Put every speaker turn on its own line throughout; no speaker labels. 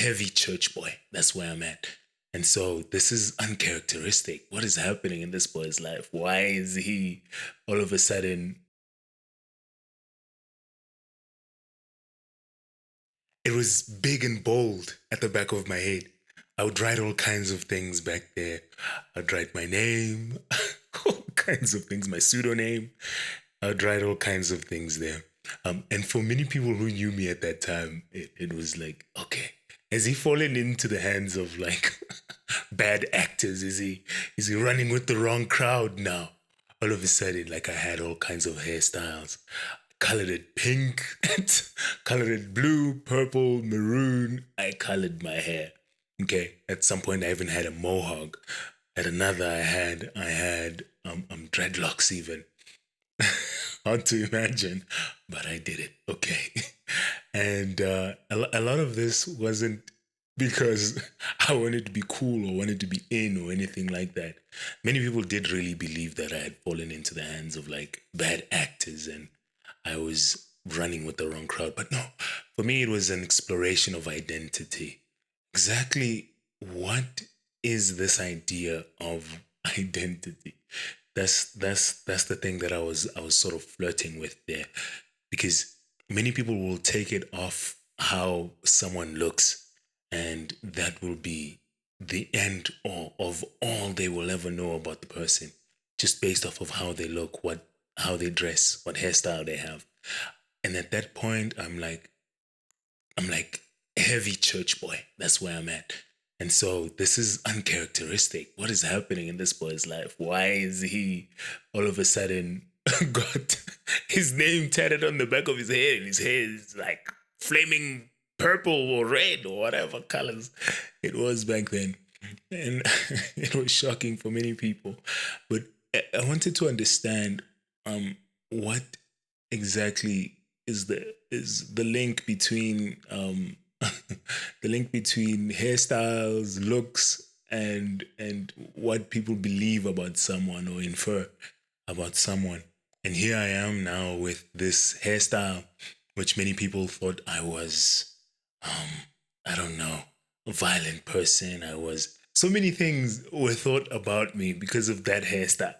heavy church boy. That's where I'm at. And so this is uncharacteristic. What is happening in this boy's life? Why is he all of a sudden? It was big and bold at the back of my head. I would write all kinds of things back there. I'd write my name, all kinds of things, my pseudonym. I'd write all kinds of things there. And for many people who knew me at that time, it was like, okay, has he fallen into the hands of like bad actors? Is he running with the wrong crowd now? All of a sudden, like I had all kinds of hairstyles. Colored it pink, colored it blue, purple, maroon. I colored my hair. Okay. At some point I even had a mohawk. At another I had dreadlocks even. Hard to imagine, but I did it. Okay. And a lot of this wasn't because I wanted to be cool or wanted to be in or anything like that. Many people did really believe that I had fallen into the hands of like bad actors and I was running with the wrong crowd. But no, for me, it was an exploration of identity. Exactly what is this idea of identity? That's the thing that I was sort of flirting with there, because many people will take it off how someone looks, and that will be the end of all they will ever know about the person, just based off of how they look, how they dress, what hairstyle they have. And at that point, I'm like heavy church boy. That's where I'm at. And so this is uncharacteristic. What is happening in this boy's life? Why is he all of a sudden got his name tatted on the back of his head and his hair is like flaming purple or red or whatever colors it was back then? And it was shocking for many people. But I wanted to understand what exactly is the link between the link between hairstyles, looks, and what people believe about someone or infer about someone. And here I am now with this hairstyle, which many people thought I was, I don't know, a violent person. I was, so many things were thought about me because of that hairstyle.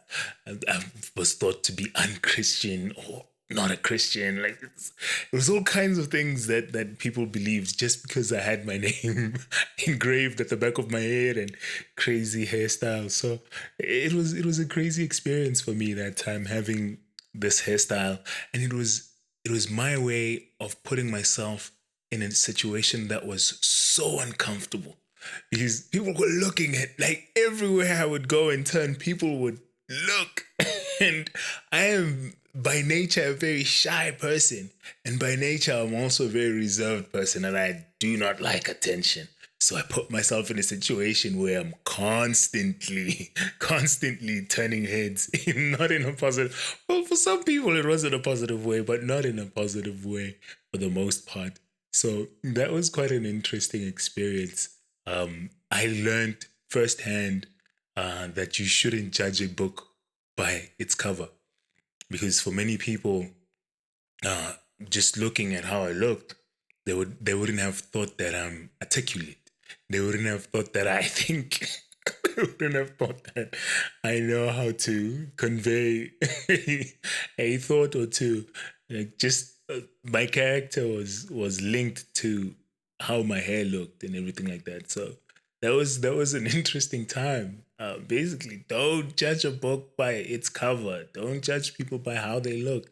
I was thought to be unchristian or not a Christian. Like it was all kinds of things that people believed just because I had my name engraved at the back of my head and crazy hairstyle. So it was a crazy experience for me that time having this hairstyle, and it was my way of putting myself in a situation that was so uncomfortable because people were looking at, like, everywhere I would go and turn, people would look. And I am by nature a very shy person, and by nature I'm also a very reserved person, and I do not like attention. So I put myself in a situation where I'm constantly, constantly turning heads, not in a positive. Well, for some people it was in a positive way, but not in a positive way for the most part. So that was quite an interesting experience. I learned firsthand that you shouldn't judge a book by its cover, because for many people, uh, just looking at how I looked, they wouldn't have thought that I'm articulate. They wouldn't have thought that I think. They wouldn't have thought that I know how to convey a thought or two. Like, just my character was linked to how my hair looked and everything like that. So that was an interesting time. Basically, don't judge a book by its cover. Don't judge people by how they look.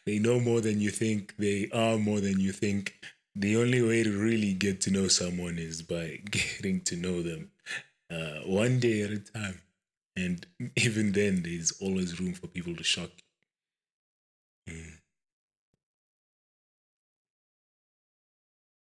They know more than you think. They are more than you think. The only way to really get to know someone is by getting to know them, one day at a time. And even then, there's always room for people to shock you. Mm.